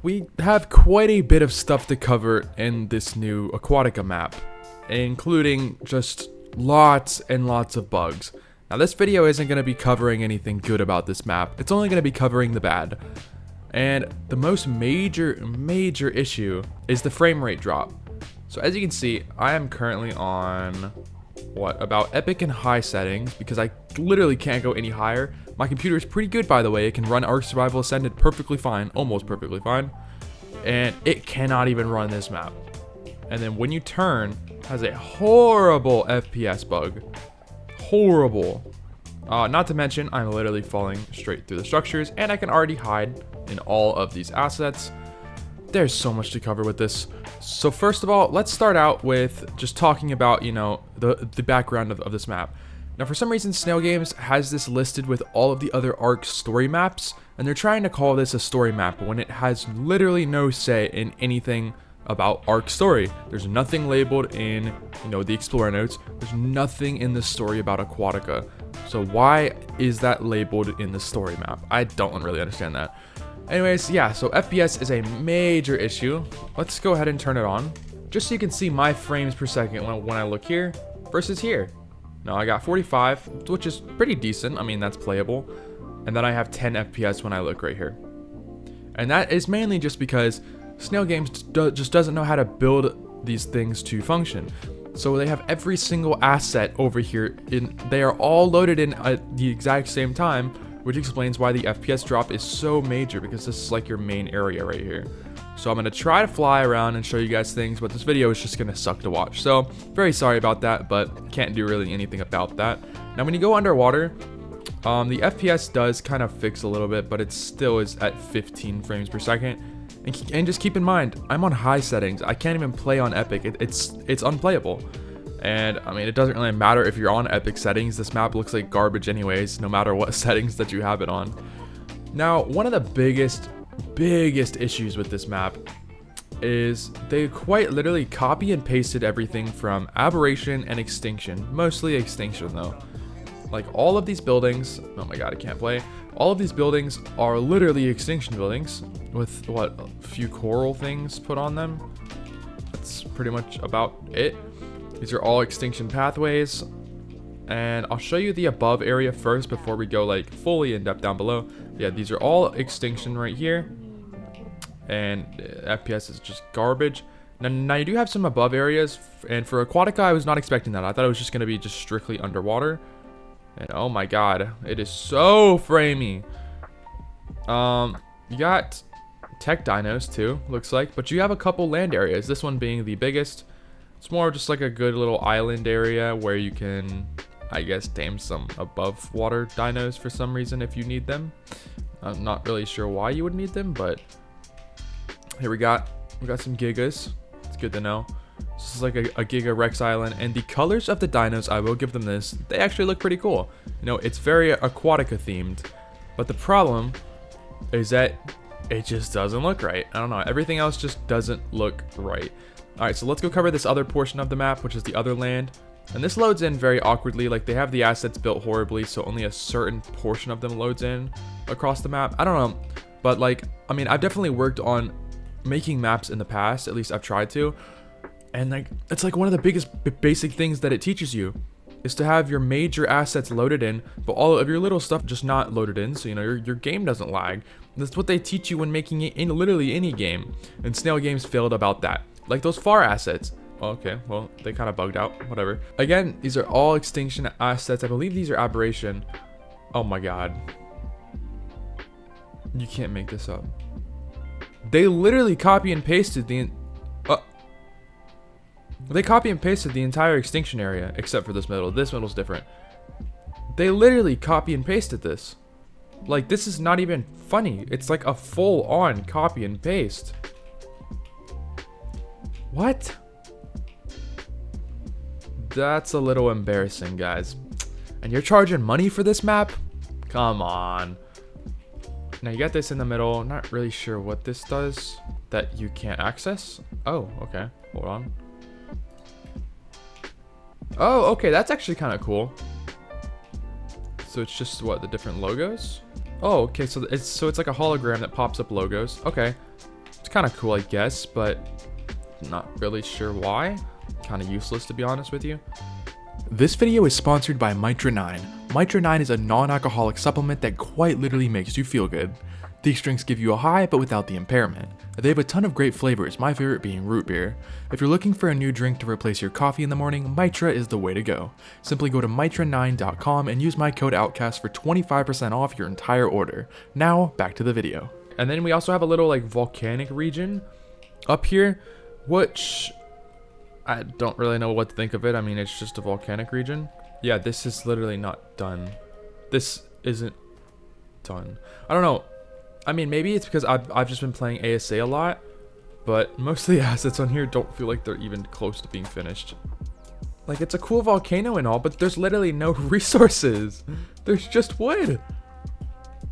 we have quite a bit of stuff to cover in this new Aquatica map, including just lots and lots of bugs. Now this video isn't going to be covering anything good about this map, it's only going to be covering the bad. And the most major issue is the frame rate drop. So as you can see, I am currently on about epic and high settings because I literally can't go any higher. My computer is pretty good, by the way. It can run Ark Survival Ascended perfectly fine, almost perfectly fine, and it cannot even run this map. And then when you turn, it has a horrible FPS bug. Horrible. Not to mention, I'm literally falling straight through the structures, and I can already hide in all of these assets. There's so much to cover with this. So first of all, let's start out with just talking about, the background of this map. Now for some reason, Snail Games has this listed with all of the other ARK story maps, and they're trying to call this a story map when it has literally no say in anything about ARK story. There's nothing labeled in, the Explorer notes. There's nothing in the story about Aquatica. So why is that labeled in the story map? I don't really understand that. Anyways, yeah, so FPS is a major issue. Let's go ahead and turn it on, just so you can see my frames per second when I look here versus here. Now I got 45, which is pretty decent. I mean, that's playable. And then I have 10 FPS when I look right here. And that is mainly just because Snail Games just doesn't know how to build these things to function. So they have every single asset over here, they are all loaded in at the exact same time, which explains why the FPS drop is so major, because this is like your main area right here. So I'm going to try to fly around and show you guys things, but this video is just going to suck to watch. So very sorry about that, but can't do really anything about that. Now when you go underwater, the FPS does kind of fix a little bit, but it still is at 15 frames per second. And just keep in mind, I'm on high settings. I can't even play on epic. It's unplayable. And I mean, it doesn't really matter if you're on epic settings. This map looks like garbage anyways, no matter what settings that you have it on. Now, one of the biggest issues with this map is they quite literally copy and pasted everything from Aberration and Extinction. Mostly Extinction though. Like all of these buildings, oh my god, I can't play. All of these buildings are literally Extinction buildings with a few coral things put on them. That's pretty much about it. These are all Extinction pathways. And I'll show you the above area first before we go like fully in depth down below. Yeah, these are all Extinction right here. And FPS is just garbage. Now you do have some above areas. And for Aquatica, I was not expecting that. I thought it was just going to be just strictly underwater. And oh my god, it is so framey. You got tech dinos too, looks like. But you have a couple land areas. This one being the biggest. It's more just like a good little island area where you can, I guess, tame some above water dinos for some reason if you need them. I'm not really sure why you would need them, but here we got some gigas. It's good to know. This is like a Giga Rex Island, and the colors of the dinos, I will give them this, they actually look pretty cool. It's very Aquatica themed, but the problem is that it just doesn't look right. I don't know, everything else just doesn't look right. Alright, so let's go cover this other portion of the map, which is the other land. And this loads in very awkwardly, like they have the assets built horribly, so only a certain portion of them loads in across the map. I don't know, but like, I mean, I've definitely worked on making maps in the past, at least I've tried to. And like, it's like one of the biggest basic things that it teaches you is to have your major assets loaded in, but all of your little stuff just not loaded in, so your game doesn't lag. That's what they teach you when making it in literally any game. And Snail Games failed about that. Like those far assets. Okay, well, they kind of bugged out, whatever. Again, these are all Extinction assets. I believe these are Aberration. Oh my god. You can't make this up. They literally copy and pasted the entire Extinction area, except for this middle. This middle's different. They literally copy and pasted this. Like, this is not even funny. It's like a full-on copy and paste. What? That's a little embarrassing, guys. And you're charging money for this map? Come on. Now you got this in the middle. Not really sure what this does that you can't access. Oh, okay. Hold on. Oh, okay. That's actually kind of cool. So it's just what, the different logos? Oh, okay. So it's like a hologram that pops up logos. Okay. It's kind of cool, I guess, but not really sure why. Kind of useless, to be honest with you. This video is sponsored by Mitra 9. Mitra 9 is a non-alcoholic supplement that quite literally makes you feel good. These drinks give you a high, but without the impairment. They have a ton of great flavors, my favorite being root beer. If you're looking for a new drink to replace your coffee in the morning, Mitra is the way to go. Simply go to mitra9.com and use my code OUTCAST for 25% off your entire order. Now, back to the video. And then we also have a little like volcanic region up here, which I don't really know what to think of it. I mean, it's just a volcanic region. Yeah, this is literally not done. This isn't done. I don't know. I mean, maybe it's because I've just been playing ASA a lot, but most of the assets on here don't feel like they're even close to being finished. Like, it's a cool volcano and all, but there's literally no resources. There's just wood.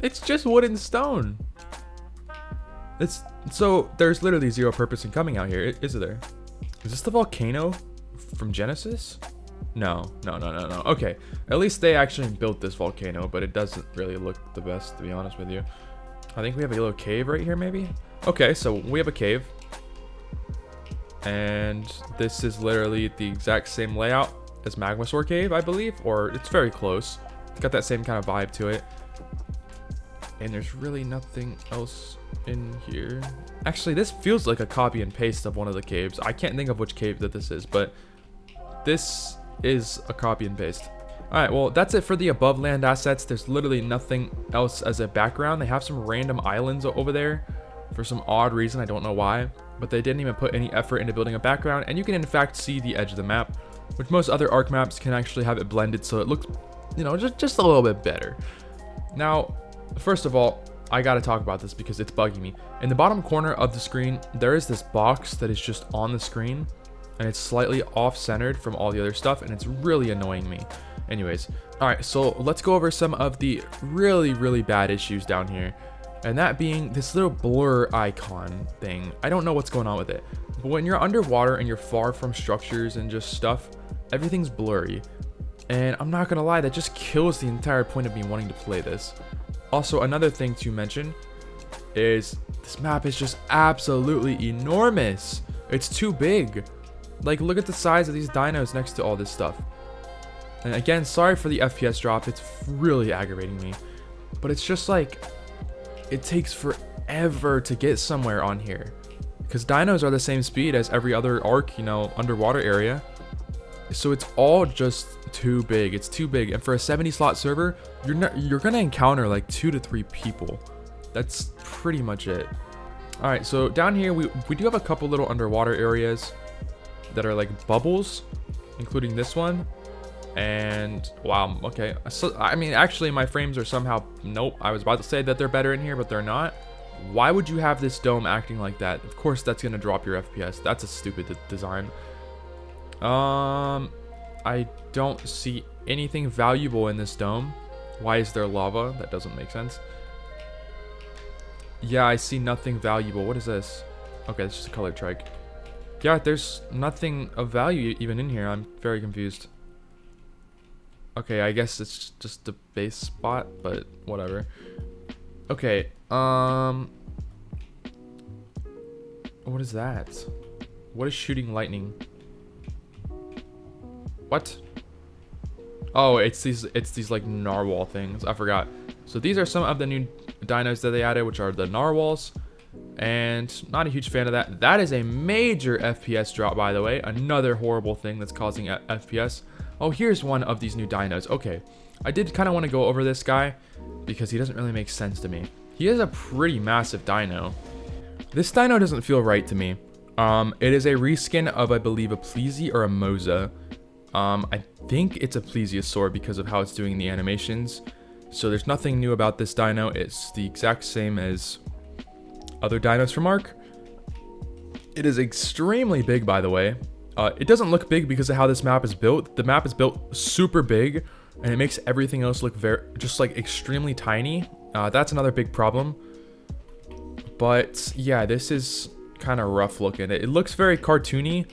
It's just wood and stone. So there's literally zero purpose in coming out here, is there? Is this the volcano from Genesis? No. Okay, at least they actually built this volcano, but it doesn't really look the best, to be honest with you. I think we have a little cave right here, maybe? Okay, so we have a cave. And this is literally the exact same layout as Magmasaur Cave, I believe. Or it's very close. It's got that same kind of vibe to it. And there's really nothing else in here. Actually, this feels like a copy and paste of one of the caves. I can't think of which cave that this is, but this is a copy and paste. Alright, well, that's it for the above land assets. There's literally nothing else as a background. They have some random islands over there for some odd reason. I don't know why, but they didn't even put any effort into building a background. And you can, in fact, see the edge of the map, which most other ARK maps can actually have it blended so it looks, you know, just a little bit better. Now, first of all, I gotta talk about this because it's bugging me. In the bottom corner of the screen, there is this box that is just on the screen, and it's slightly off-centered from all the other stuff, and it's really annoying me. Anyways, alright, so let's go over some of the really bad issues down here. And that being this little blur icon thing. I don't know what's going on with it. But when you're underwater and you're far from structures and just stuff, everything's blurry. And I'm not gonna lie, that just kills the entire point of me wanting to play this. Also, another thing to mention is this map is just absolutely enormous. It's too big. Like, look at the size of these dinos next to all this stuff. And again, sorry for the FPS drop, it's really aggravating me. But it's just like, it takes forever to get somewhere on here. Because dinos are the same speed as every other ARK, you know, underwater area. So it's all just too big, it's too big. And for a 70 slot server, you're gonna encounter like 2 to 3 people. That's pretty much it. Alright, so down here, we do have a couple little underwater areas that are like bubbles, including this one. And wow, okay, so I mean, actually my frames are somehow, nope, I was about to say that they're better in here, but they're not. Why would you have this dome acting like that? Of course that's gonna drop your FPS. That's a stupid design. I don't see anything valuable in this dome. Why is there lava? That doesn't make sense. Yeah, I see nothing valuable. What is this? Okay, it's just a colored trike. Yeah, there's nothing of value even in here. I'm very confused. Okay, I guess it's just a base spot, but whatever. Okay, what is that? What is shooting lightning? What? Oh, it's these like narwhal things. I forgot. So these are some of the new dinos that they added, which are the narwhals. And not a huge fan of that. That is a major FPS drop, by the way. Another horrible thing that's causing FPS. Oh, here's one of these new dinos. Okay, I did kind of want to go over this guy because he doesn't really make sense to me. He is a pretty massive dino. This dino doesn't feel right to me. It is a reskin of, I believe, a Plesi or a Moza. I think it's a Plesiosaur because of how it's doing the animations. So there's nothing new about this dino. It's the exact same as other dinos from ARK. It is extremely big, by the way. It doesn't look big because of how this map is built. The map is built super big, and it makes everything else look just like extremely tiny. That's another big problem. But yeah, this is kind of rough looking. It looks very cartoony.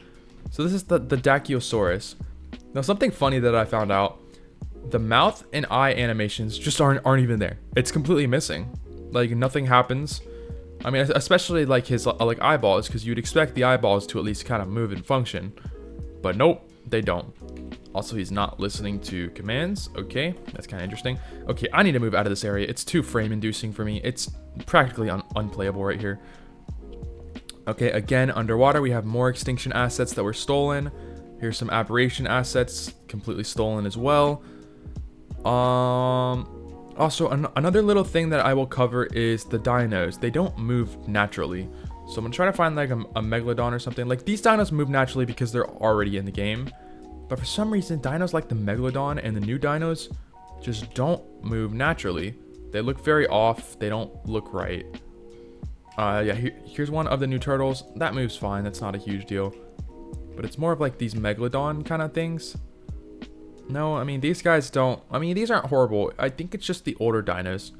So this is the Dachylosaurus. Now, something funny that I found out, the mouth and eye animations just aren't even there. It's completely missing. Like, nothing happens. I mean, especially like his like eyeballs, because you'd expect the eyeballs to at least kind of move and function. But nope, they don't. Also, he's not listening to commands. Okay, that's kind of interesting. Okay, I need to move out of this area. It's too frame inducing for me. It's practically unplayable right here. Okay, again, underwater, we have more extinction assets that were stolen. Here's some aberration assets, completely stolen as well. Also, another little thing that I will cover is the dinos. They don't move naturally. So I'm gonna try to find like a megalodon or something. Like, these dinos move naturally because they're already in the game. But for some reason, dinos like the megalodon and the new dinos just don't move naturally. They look very off. They don't look right. Yeah, here's one of the new turtles. That moves fine. That's not a huge deal. But it's more of like these megalodon kind of things. No, I mean, these guys don't. I mean, these aren't horrible. I think it's just the older dinos.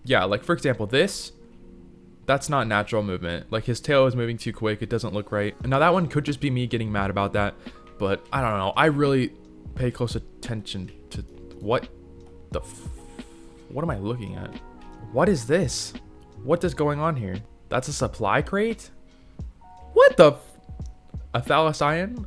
Yeah, like for example, that's not natural movement. Like, his tail is moving too quick. It doesn't look right. Now, that one could just be me getting mad about that. But I don't know. I really pay close attention to what am I looking at? What is this? What is going on here? That's a supply crate? What the a thalassian?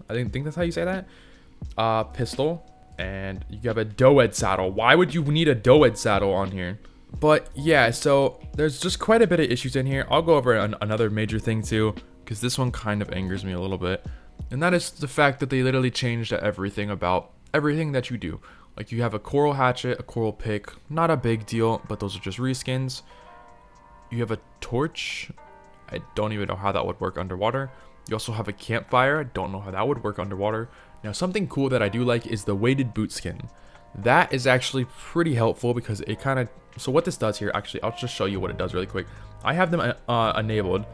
I think that's how you say that. Pistol. And you have a Doed saddle. Why would you need a Doed saddle on here? But yeah, so there's just quite a bit of issues in here. I'll go over another major thing too, because this one kind of angers me a little bit. And that is the fact that they literally changed everything about everything that you do. Like, you have a coral hatchet, a coral pick, not a big deal, but those are just reskins. You have a torch. I don't even know how that would work underwater. You also have a campfire. I don't know how that would work underwater. Now, something cool that I do like is the weighted boot skin. That is actually pretty helpful because it kind of... So what this does here, actually, I'll just show you what it does really quick. I have them enabled,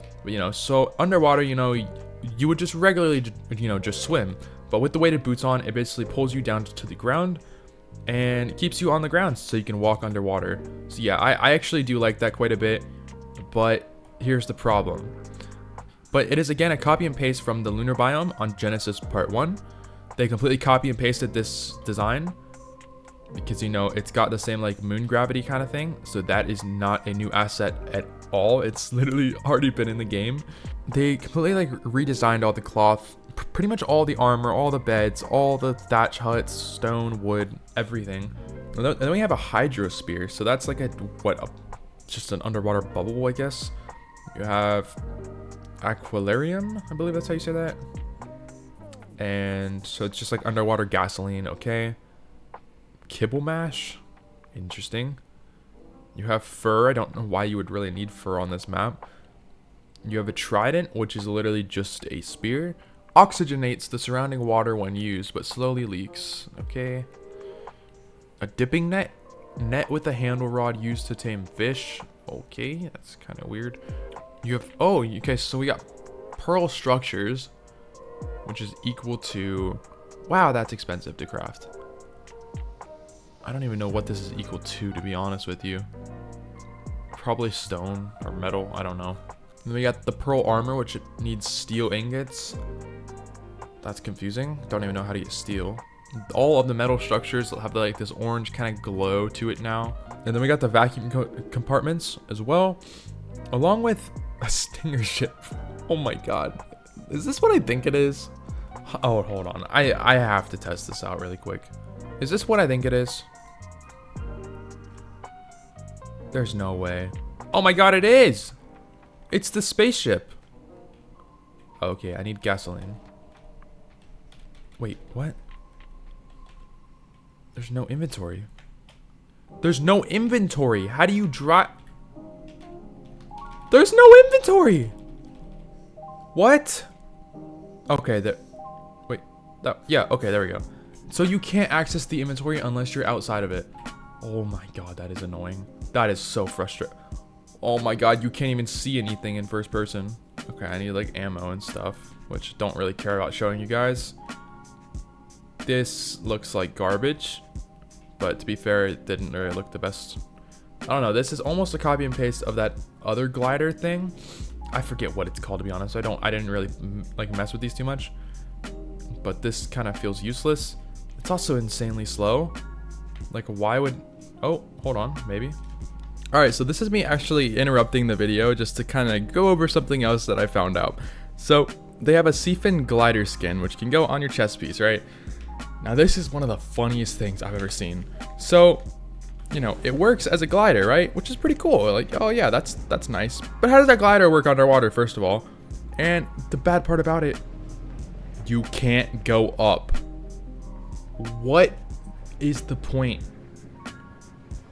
so underwater, you would just regularly, just swim. But with the weighted boots on, it basically pulls you down to the ground and keeps you on the ground so you can walk underwater. So yeah, I actually do like that quite a bit, but here's the problem. But it is, again, a copy and paste from the lunar biome on Genesis Part 1. They completely copy and pasted this design because, it's got the same like moon gravity kind of thing. So that is not a new asset at all. It's literally already been in the game. They completely like redesigned all the cloth, pretty much all the armor, all the beds, all the thatch huts, stone, wood, everything. And then we have a hydrosphere. So that's like just an underwater bubble, I guess. You have aquilarium, I believe that's how you say that. And so it's just like underwater gasoline. Okay. Kibble mash, interesting. You have fur. I don't know why you would really need fur on this map. You have a trident, which is literally just a spear. Oxygenates the surrounding water when used, but slowly leaks. Okay. A dipping net. Net with a handle rod used to tame fish. Okay, that's kind of weird. You have... Oh, okay, so we got pearl structures, which is equal to... Wow, that's expensive to craft. I don't even know what this is equal to be honest with you. Probably stone or metal, I don't know. Then we got the pearl armor, which needs steel ingots. That's confusing. Don't even know how to get steel. All of the metal structures have like this orange kind of glow to it now. And then we got the vacuum compartments as well, along with a stinger ship. Oh my god. Is this what I think it is? Oh, hold on. I have to test this out really quick. Is this what I think it is? There's no way. Oh my god, it is! It's the spaceship. Okay, I need gasoline. Wait, what? There's no inventory. There's no inventory. How do you drive? There's no inventory! What? Okay, there. Wait. Yeah, okay, there we go. So you can't access the inventory unless you're outside of it. Oh my god, that is annoying. That is so frustrating. Oh my god, you can't even see anything in first person. Okay, I need like ammo and stuff, which don't really care about showing you guys. This looks like garbage, but to be fair, it didn't really look the best. I don't know, this is almost a copy and paste of that other glider thing. I forget what it's called, to be honest. I didn't really like mess with these too much, but this kind of feels useless. It's also insanely slow. Like, why would... Oh, hold on, maybe. Alright, so this is me actually interrupting the video just to kind of go over something else that I found out. So, they have a Seafin glider skin, which can go on your chest piece, right? Now, this is one of the funniest things I've ever seen. So, you know, it works as a glider, right? Which is pretty cool. Like, oh yeah, that's nice. But how does that glider work underwater, first of all? And the bad part about it, you can't go up. What is the point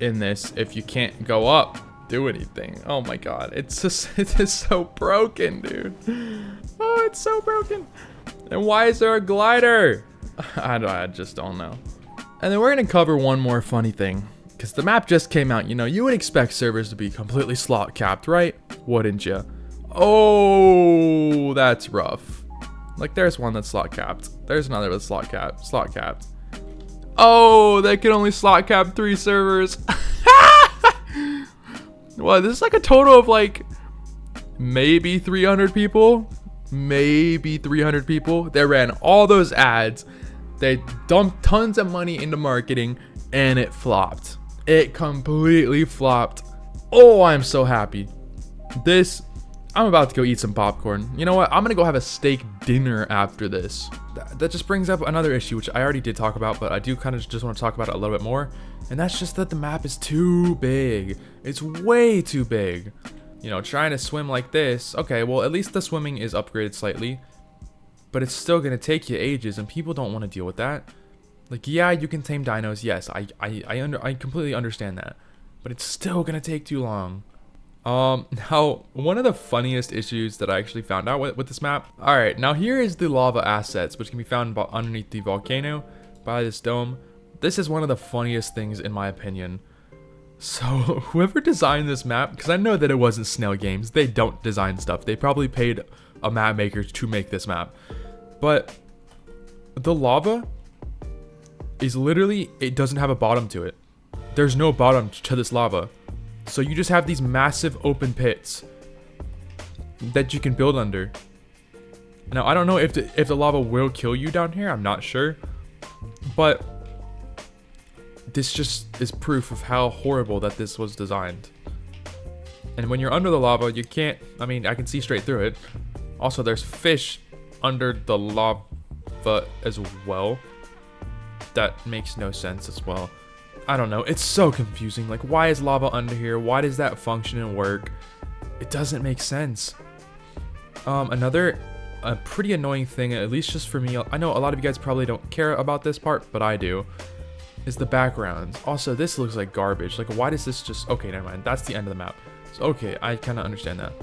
in this if you can't go up, do anything? Oh my god, it's just, it is so broken, dude. Oh, it's so broken. And why is there a glider? I just don't know. And then we're gonna cover one more funny thing, because the map just came out. You know, you would expect servers to be completely slot capped, right? Wouldn't you? Oh, that's rough. Like, there's one that's slot capped. There's another that's slot capped. Oh, they can only slot cap 3 servers. Well, this is like a total of like maybe 300 people. Maybe 300 people. They ran all those ads. They dumped tons of money into marketing and it flopped. It completely flopped. Oh, I'm so happy. I'm about to go eat some popcorn. You know what? I'm gonna go have a steak dinner after this. That just brings up another issue, which I already did talk about, but I do kind of just want to talk about it a little bit more. And that's just that the map is too big. It's way too big. You know, trying to swim like this. Okay, well, at least the swimming is upgraded slightly. But it's still gonna take you ages, and people don't want to deal with that. Like, yeah, you can tame dinos. Yes, I completely understand that. But it's still gonna take too long. Now, one of the funniest issues that I actually found out with this map. Alright, now here is the lava assets, which can be found underneath the volcano by this dome. This is one of the funniest things in my opinion. So, whoever designed this map, because I know that it wasn't Snail Games, they don't design stuff. They probably paid a map maker to make this map. But, the lava is literally, it doesn't have a bottom to it. There's no bottom to this lava. So you just have these massive open pits that you can build under. Now, I don't know if the lava will kill you down here. I'm not sure. But this just is proof of how horrible that this was designed. And when you're under the lava, you can't... I mean, I can see straight through it. Also, there's fish under the lava as well. That makes no sense as well. I don't know, it's so confusing. Like, why is lava under here? Why does that function and work? It doesn't make sense. Another pretty annoying thing, at least just for me, I know a lot of you guys probably don't care about this part, but I do, is the backgrounds. Also, this looks like garbage. Like, why does this just... Okay, never mind. That's the end of the map. So, okay, I kind of understand that.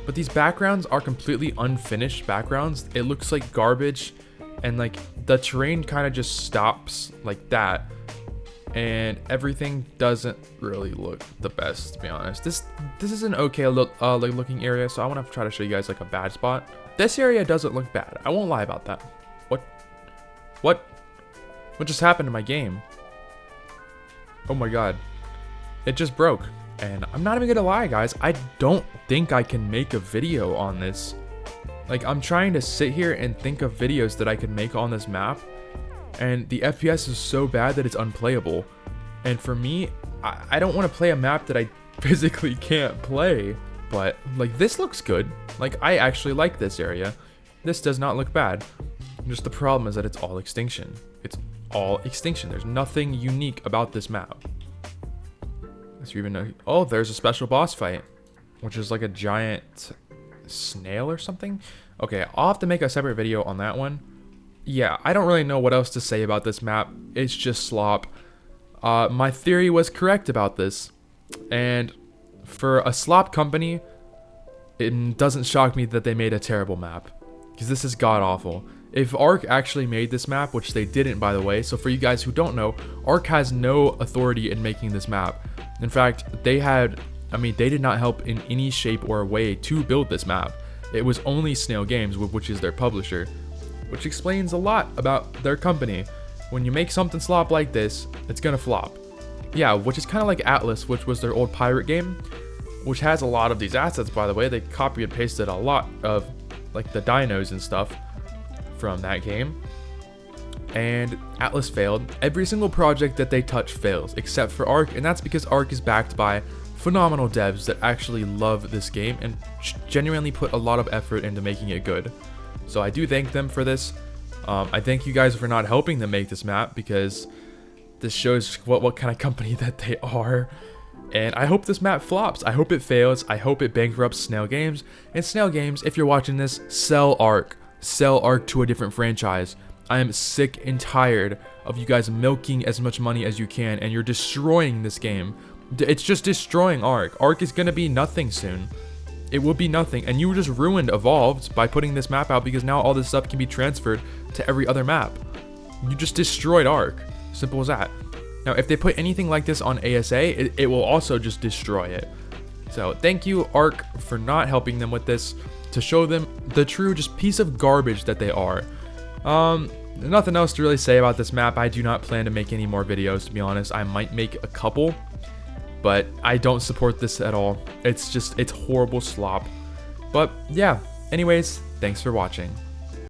But these backgrounds are completely unfinished backgrounds. It looks like garbage, and like the terrain kind of just stops like that. And everything doesn't really look the best, to be honest. This is an okay looking area, so I want to try to show you guys like a bad spot. This area doesn't look bad. I won't lie about that. What just happened to my game? Oh my god. It just broke. And I'm not even gonna lie, guys. I don't think I can make a video on this. Like, I'm trying to sit here and think of videos that I could make on this map. And the FPS is so bad that it's unplayable. And for me, I don't want to play a map that I physically can't play. But, like, this looks good. Like, I actually like this area. This does not look bad. Just the problem is that it's all extinction. It's all extinction. There's nothing unique about this map. So even know... Oh, there's a special boss fight. Which is like a giant snail or something. Okay, I'll have to make a separate video on that one. Yeah, I don't really know what else to say about this map. It's just slop. My theory was correct about this. And for a slop company, it doesn't shock me that they made a terrible map. Because this is god-awful. If ARK actually made this map, which they didn't, by the way, so for you guys who don't know, ARK has no authority in making this map. In fact, they did not help in any shape or way to build this map. It was only Snail Games, which is their publisher. Which explains a lot about their company. When you make something slop like this, it's gonna flop. Yeah, which is kind of like Atlas, which was their old pirate game, which has a lot of these assets, by the way. They copy and pasted a lot of like the dinos and stuff from that game. And Atlas failed. Every single project that they touch fails, except for ARK, and that's because ARK is backed by phenomenal devs that actually love this game and genuinely put a lot of effort into making it good. So I do thank them for this. I thank you guys for not helping them make this map, because this shows what kind of company that they are. And I hope this map flops. I hope it fails. I hope it bankrupts Snail Games. And Snail Games, if you're watching this, sell ARK. Sell ARK to a different franchise. I am sick and tired of you guys milking as much money as you can, and you're destroying this game. It's just destroying ARK. ARK is going to be nothing soon. It will be nothing, and you just ruined Evolved by putting this map out, because now all this stuff can be transferred to every other map. You just destroyed ARK. Simple as that. Now, if they put anything like this on ASA, it will also just destroy it. So thank you, ARK, for not helping them with this, to show them the true just piece of garbage that they are. Nothing else to really say about this map. I do not plan to make any more videos, to be honest. I might make a couple, but I don't support this at all. It's horrible slop. But yeah, anyways, thanks for watching.